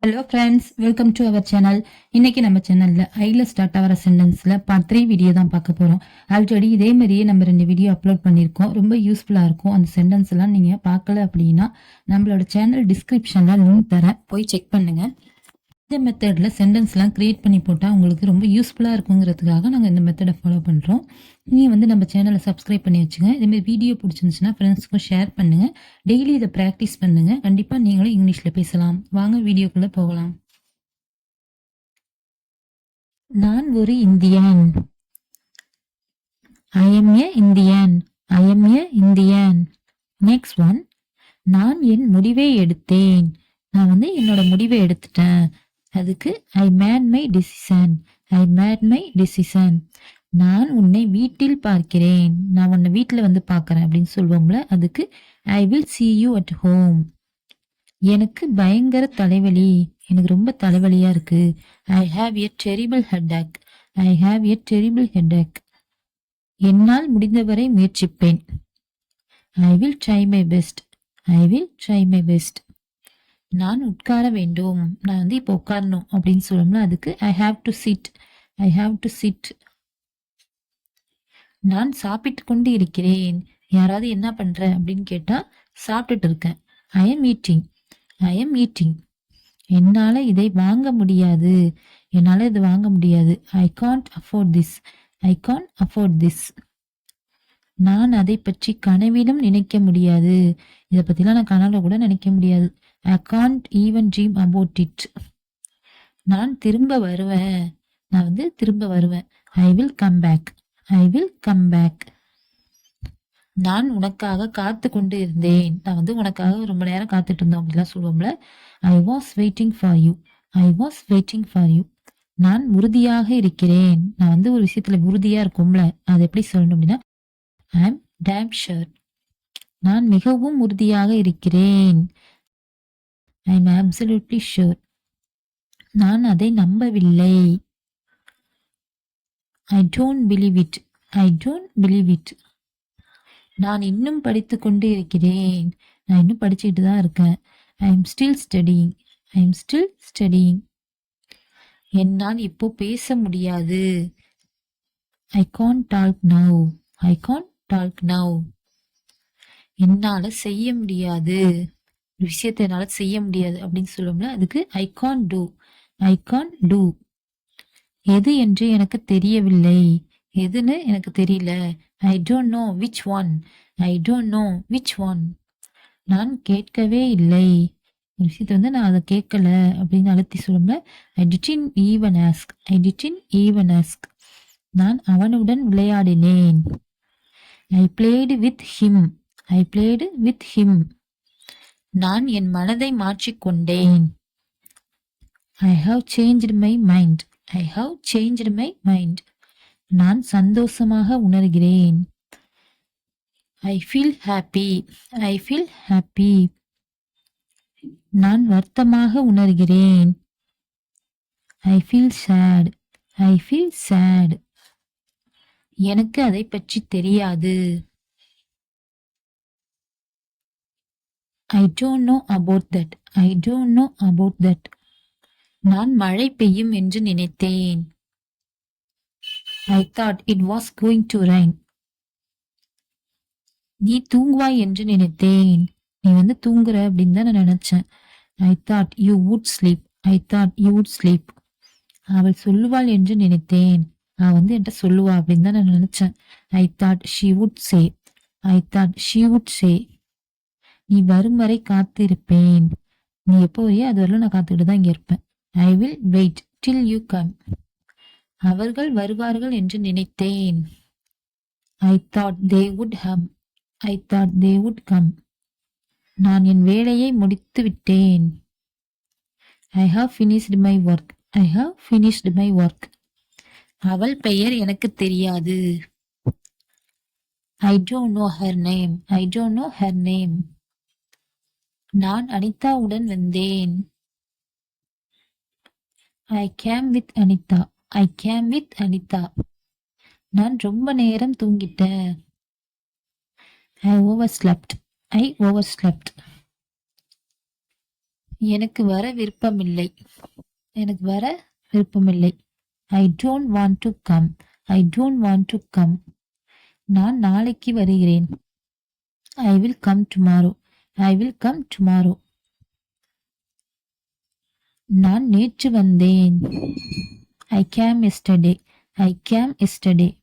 Hello friends, welcome to our channel. இன்னைக்கு நம்ம சேனல்ல ஐல ஸ்டார்ட் ஆகிற சென்டென்ஸ்ல பார்ட் 3 வீடியோ தான் பார்க்க போறோம். ஆல்ரெடி இதே மாதிரியே நம்ம 2 வீடியோ அப்லோட் பண்ணியிருக்கோம். ரொம்ப யூஸ்ஃபுல்லா இருக்கும். அந்த சென்டென்ஸ் எல்லாம் நீங்க பார்க்கல அப்படின்னா நம்மளோட சேனல் டிஸ்கிரிப்ஷன்ல லிங்க் தரேன், போய் செக் பண்ணுங்க. இந்த மெத்தட்ல சென்டென்ஸ்லாம் கிரியேட் பண்ணி போட்டால் உங்களுக்கு ரொம்ப யூஸ்ஃபுல்லாக இருக்குங்கிறதுக்காக நாங்கள் இந்த மெத்தடை ஃபாலோ பண்ணுறோம். நீங்கள் நம்ம சேனலை சப்ஸ்கிரைப் பண்ணி வச்சுங்க. இதேமாதிரி வீடியோ பிடிச்சிருந்துச்சுன்னா ஃப்ரெண்ட்ஸ்க்கும் ஷேர் பண்ணுங்கள். டெய்லி இதை ப்ராக்டிஸ் பண்ணுங்கள். கண்டிப்பாக நீங்களும் இங்கிலீஷில் பேசலாம். வாங்க வீடியோக்குள்ளே போகலாம். நான் ஒரு Indian. I M A Indian. I M A Indian. Next one, நான் என் முடிவை எடுத்தேன். நான் என்னோட முடிவை எடுத்துட்டேன். அதுக்கு I made my decision. I made my decision. நான் உன்னை வீட்டில் பார்க்கிறேன். நான் உன்னை வீட்டில் பார்க்கறேன் அப்படின்னு சொல்லுவோம்ல, அதுக்கு I will see you at home. எனக்கு பயங்கர தலைவலி. எனக்கு ரொம்ப தலைவலியா இருக்கு. I have a terrible headache. I have a terrible headache. என்னால் முடிந்தவரை முயற்சிப்பேன். I will try my best. I will try my best. நான் உட்கார வேண்டும். நான் இப்போ உட்காரணும் அப்படின்னு சொல்லணும்ல, அதுக்கு I have to sit. I have to sit. நான் சாப்பிட்டு கொண்டு இருக்கிறேன். யாராவது என்ன பண்ற அப்படின்னு கேட்டா சாப்பிட்டுட்டு இருக்கேன். I am eating. I am eating. என்னால இதை வாங்க முடியாது. என்னால இது வாங்க முடியாது. I can't afford this. I can't afford this. நான் அதை பற்றி கனவிலும் நினைக்க முடியாது. இதை பத்திலாம் நான் கனவுல கூட நினைக்க முடியாது. I can't even dream about it. நான் திரும்ப வருவேன். நான் திரும்ப வருவேன். I will come back. I will come back. நான் உனக்காக காத்து கொண்டு இருந்தேன். நான் உனக்காக ரொம்ப நேரம் காத்துட்டு இருந்தோம் அப்படிலாம் சொல்லுவோம்ல. I was waiting for you. I was waiting for you. நான் உறுதியாக இருக்கிறேன். நான் ஒரு விஷயத்துல உறுதியா இருக்கும்ல, அது எப்படி சொல்லணும் அப்படின்னா I am damn sure. நான் மிகவும் உறுதியாக இருக்கிறேன். I am absolutely sure. நான் அதை நம்பவில்லை. I don't believe it. I don't believe it. நான் இன்னும் படித்துக் கொண்டு இருக்கிறேன். நான் இன்னும் படிச்சுட்டு தான் இருக்கேன். I am still studying. I am still studying. என்னால் இப்போ பேச முடியாது. I can't talk now. I can't talk now. என்னால செய்ய முடியாது. ஒரு விஷயத்தை என்னால செய்ய முடியாது அப்படின்னு சொல்லுவோம்ல, அதுக்கு ஐ கான் டூ. ஐ கான் டூ. எது என்று எனக்கு தெரியவில்லை. எதுன்னு எனக்கு தெரியல. ஐ don't know which one. I don't know which one. நான் கேட்கவே இல்லை. ஒரு விஷயத்தை நான் அதை கேட்கல அப்படின்னு அழுத்தி சொல்லும்ல, I didn't even ask. I didn't even ask. நான் அவனுடன் விளையாடினேன். I played with him. I played with him. நான் என் மனதை மாற்றிக்கொண்டேன். I have changed my mind. I have changed my mind. நான் சந்தோஷமாக உணர்கிறேன். I feel happy. I feel happy. நான் வருத்தமாக உணர்கிறேன். I feel sad. I feel sad. எனக்கு அதை பற்றி தெரியாது. I don't know about that. I don't know about that. நான் மழை பெய்யும் என்று நினைத்தேன். I thought it was going to rain. நீ தூங்குவாய் என்று நினைத்தேன். நீ தூங்குற அப்படின்னு தான் நான் நினைச்சேன். I thought you would sleep. I thought you would sleep. அவள் சொல்லுவாள் என்று நினைத்தேன். அவ என்கிட்ட சொல்லுவா அப்படின்னு தான் நான் நினைச்சேன். I thought she would say. I thought she would say. நீ வரும் வரை காத்திருப்பேன். நீ எப்போ வரையோ அது வரல நான் காத்துக்கிட்டு தான் இங்க இருப்பேன். I will wait till you come. அவர்கள் வருவார்கள் என்று நினைத்தேன். I thought they would come. I thought they would come. நான் என் வேலையை முடித்து விட்டேன். I have finished my work. I have finished my work. அவள் பெயர் எனக்கு தெரியாது. I don't know her name. I don't know her name. நான் அனிதாவுடன் வந்தேன். I came with Anitha. I came with Anitha. நான் ரொம்ப நேரம் தூங்கிட்டேன். I over slept. I over slept. எனக்கு வர விருப்பமில்லை. எனக்கு வர விருப்பமில்லை. I don't want to come. I don't want to come. நான் நாளைக்கு வருகிறேன். I will come tomorrow. I will come tomorrow. நான் நேற்று வந்தேன். I came yesterday. I came yesterday.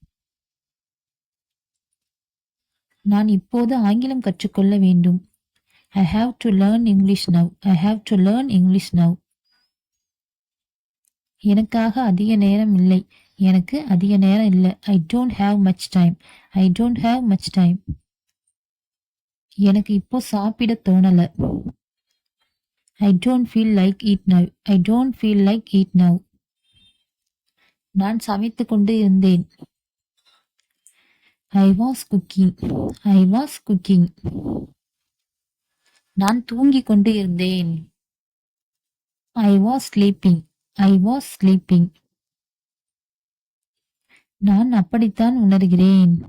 நான் இப்போது ஆங்கிலம் கற்றுக்கொள்ள வேண்டும். I have to learn English now. I have to learn English now. எனக்காக அதிக நேரம் இல்லை. எனக்கு அதிக நேரம் இல்லை. I don't have much time. I don't have much time. எனக்கு இப்போ சாப்பிட தோணல. I don't feel like eat now. I don't feel like eat now. நான் சமைத்துக் கொண்டு இருந்தேன். I was cooking. I was cooking. நான் தூங்கிக் கொண்டு இருந்தேன். I was sleeping. I was sleeping. நான் அப்படித்தான் உணர்கிறேன்.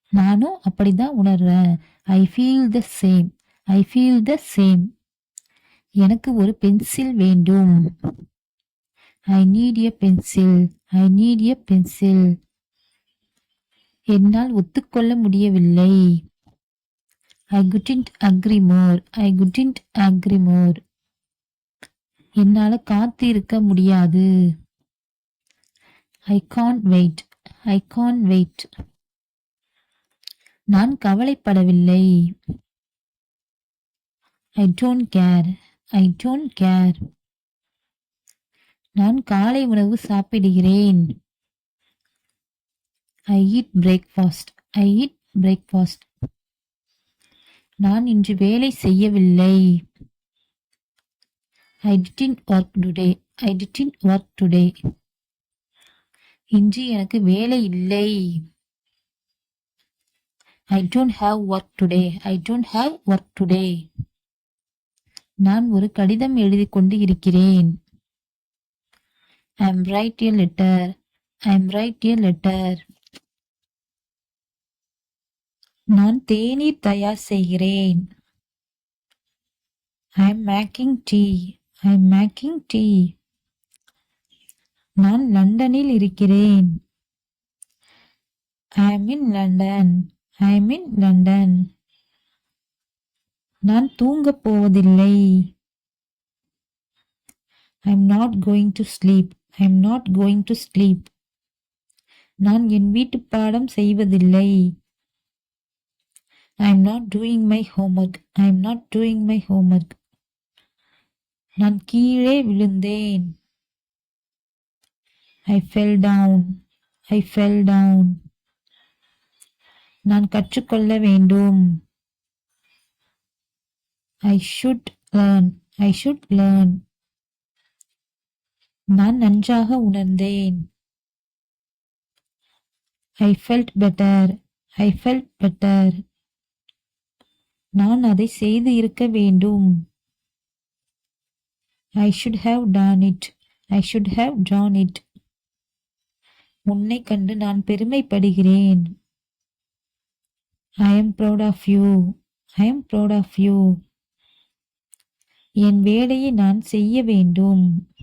நானும் அப்படிதான் உணர்றேன். I feel the same. I feel the same. எனக்கு ஒரு பென்சில் வேண்டும். I need a pencil. I need a pencil. என்னால் ஒத்துக்கொள்ள முடியவில்லை. I couldn't agree more. I couldn't agree more. என்னால காத்து இருக்க முடியாது. I can't wait. I can't wait. நான் கவலைப்படவில்லை. I don't care. I don't care. நான் காலை உணவு சாப்பிடுகிறேன். I eat breakfast. I eat breakfast. நான் இன்று வேலை செய்யவில்லை. I didn't work today. I didn't work today. இன்று எனக்கு வேலை இல்லை. I don't have work today. I don't have work today. நான் ஒரு கடிதம் எழுதிக் கொண்டு இருக்கிறேன். I am write a letter. I am write a letter. நான் தேநீர் தயார் செய்கிறேன். I am making tea. I am making tea. நான் லண்டனில் இருக்கிறேன். I am in London. I am in London. நான் தூங்கப் போவதில்லை. I am not going to sleep. I am not going to sleep. நான் என் வீட்டுப் பாடம் செய்வதில்லை. I am not doing my homework. I am not doing my homework. நான் கீழே விழுந்தேன். I fell down. I fell down. நான் கற்றுக்கொள்ள வேண்டும். I should learn. I should learn. நான் நன்றாக உணர்ந்தேன். I felt better. I felt better. நான் அதை செய்து இருக்க வேண்டும். I should have done it. I should have done it. உன்னை கண்டு நான் பெருமைப்படுகிறேன். I am proud of you. I am proud of you. என் வேலையை நான் செய்ய வேண்டும்.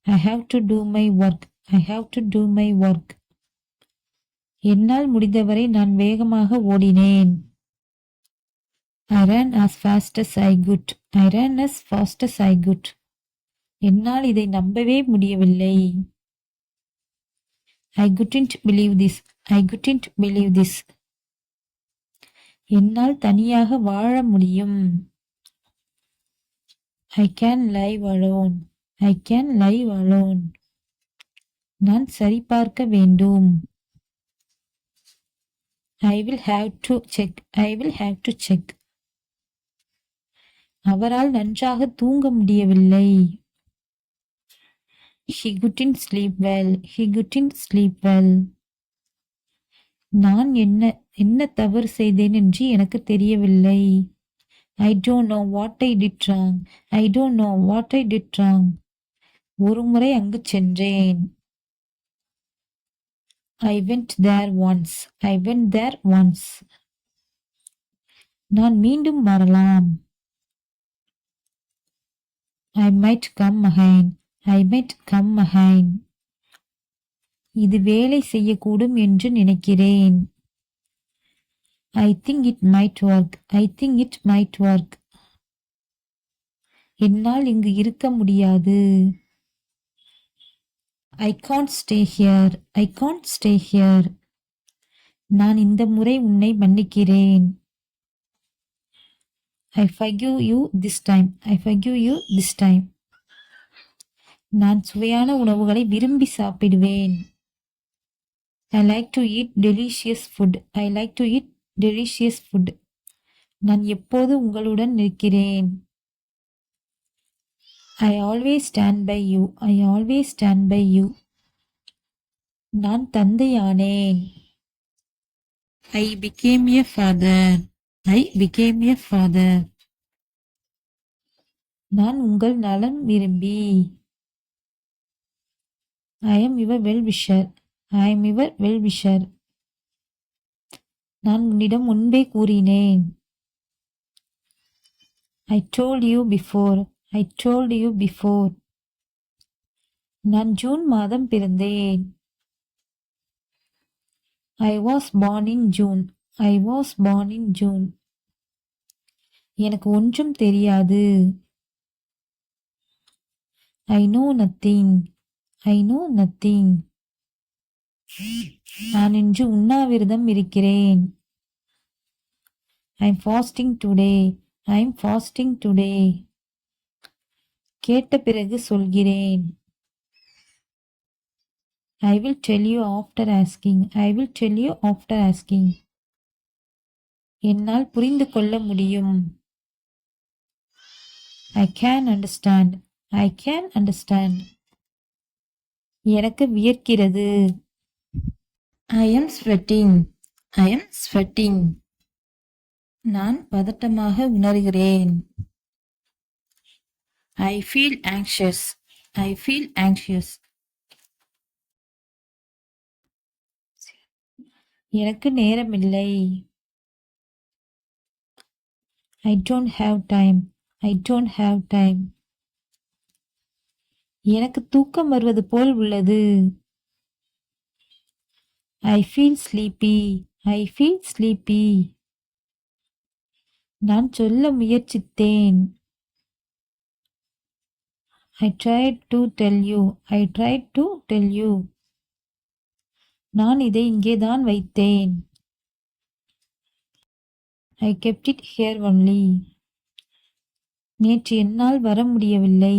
I have to do my work. I have to do my work. என்னால் முடிந்தவரை நான் வேகமாக ஓடினேன். I ran as fast as I could. I ran as fast as I could. என்னால் இதை நம்பவே முடியவில்லை. I couldn't believe this. I couldn't believe this. என்னால் தனியாக வாழ முடியும். I can live alone. I can live alone. நான் சரிபார்க்க வேண்டும். I will have to check. I will have to check. அவரால் நன்றாக தூங்க முடியவில்லை. He couldn't sleep well. He couldn't sleep well. நான் என்ன தவறு செய்தேன் என்று எனக்கு தெரியவில்லை. I don't know what I did wrong. I don't know what I did wrong. ஒரு முறை அங்கு சென்றேன். I went there once. I went there once. நான் மீண்டும் வரலாம். I might come again. I might come again. இது வேலை செய்யக்கூடும் என்று நினைக்கிறேன். I think it might work. I think it might work. என்னால் இங்கு இருக்க முடியாது. I can't stay here. I can't stay here. நான் இந்த முறை உன்னை மன்னிக்கிறேன். I forgive you this time. I forgive you this time. நான் சுவையான உணவுகளை விரும்பி சாப்பிடுவேன். I like to eat delicious food. I like to eat delicious food. நான் எப்போது உங்களுடன் இருக்கிறேன். I always stand by you. I always stand by you. நான் தந்தையானேன். I became a father. I became a father. நான் உங்கள் நலம் விரும்பி. I am your well-wisher. I am your well-wisher. நான் உன்னிடம் முன்பே கூறினேன். I told you before. I told you before. நான் ஜூன் மாதம் பிறந்தேன். I was born in June. I was born in June. எனக்கு ஒன்றும் தெரியாது. I know nothing. I know nothing. நான் இன்று உண்ணாவிரதம் இருக்கிறேன். I am fasting today. I am fasting today. கேட்ட பிறகு சொல்கிறேன். I will tell you after asking. I will tell you after asking. என்னால் புரிந்து கொள்ள முடியும். I can understand. I can understand. எனக்கு வியர்க்கிறது. I am sweating. I am sweating. நான் பதட்டமாக உணர்கிறேன். I feel anxious. I feel anxious. எனக்கு நேரமில்லை. I don't have time. I don't have time. எனக்கு தூக்கம் வருவது போல் உள்ளது. I feel sleepy. I feel sleepy. நான் சொல்ல முயற்சித்தேன். I tried to tell you. I tried to tell you. நான் இதை இங்கேதான் வைத்தேன். I kept it here only. நேற்று என்னால் வர முடியவில்லை.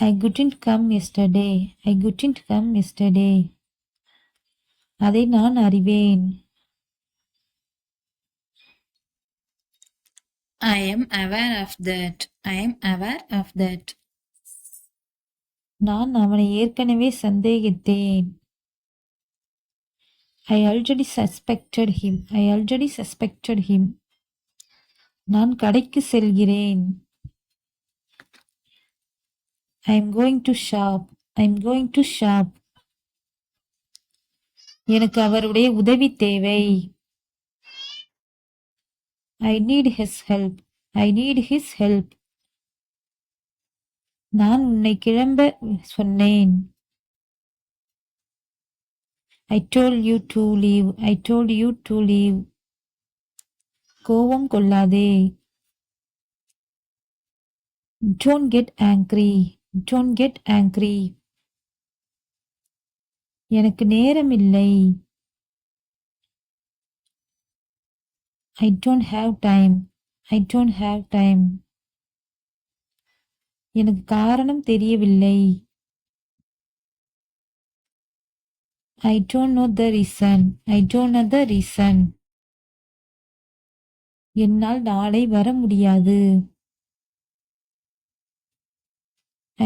I couldn't come yesterday. I couldn't come yesterday. அதை நான் அறிவேன். I am aware of that. I am aware of that. நான் அவனை ஏற்கனவே சந்தேகித்தேன். I already suspected him. I already suspected him. நான் கடைக்கு செல்கிறேன். I am going to shop. I am going to shop. எனக்கு அவருடைய உதவி தேவை. I need his help. I need his help. நான் உன்னை கிளம்ப சொன்னேன். I told you to leave. I told you to leave. கோபம் கொள்ளாதே. Don't get angry. Don't get angry. எனக்கு நேரமில்லை. I don't have time. I don't have time. எனக்கு காரணம் தெரியவில்லை. I don't know the reason. I don't know the reason. என்னால் நாளை வர முடியாது.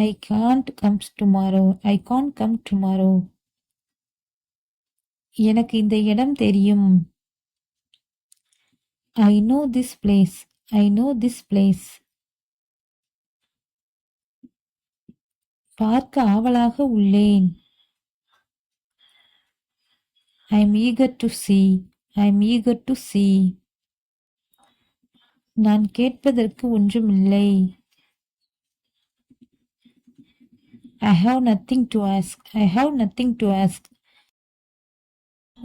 I can't come tomorrow. I can't come tomorrow. எனக்கு இந்த இடம் தெரியும். I know this place. I know this place. பார்க்க ஆவலாக உள்ளேன். I am eager to see. I am eager to see. நான் கேட்பதற்கு ஒன்றுமில்லை. I have nothing to ask. I have nothing to ask.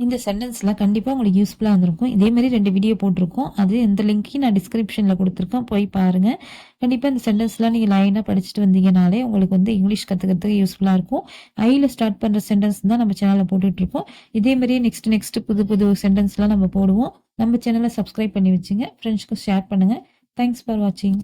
இந்த சென்டென்ஸ்லாம் கண்டிப்பாக உங்களுக்கு யூஸ்ஃபுல்லாக இருந்திருக்கும். இதே மாதிரி 2 வீடியோ போட்டிருக்கோம். அது எந்த லிங்க்கையும் நான் டிஸ்கிரிப்ஷனில் கொடுத்துருக்கேன். போய் பாருங்கள். கண்டிப்பாக இந்த சென்டென்ஸ்லாம் நீங்கள் லைனாக படிச்சுட்டு வந்தீங்கனாலே உங்களுக்கு வந்து இங்கிலீஷ் கற்றுக்கிறதுக்கு யூஸ்ஃபுல்லாக இருக்கும். ஐயில் ஸ்டார்ட் பண்ணுற சென்டென்ஸ் தான் நம்ம சேனலில் போட்டுட்ருக்கோம். இதே மாதிரியே நெக்ஸ்ட் புது சென்டென்ஸ்லாம் நம்ம போடுவோம். நம்ம சேனலை சப்ஸ்கிரைப் பண்ணி வச்சுங்க. ஃப்ரெண்ட்ஸ்க்கு ஷேர் பண்ணுங்கள். தேங்க்ஸ் ஃபார் வாட்சிங்.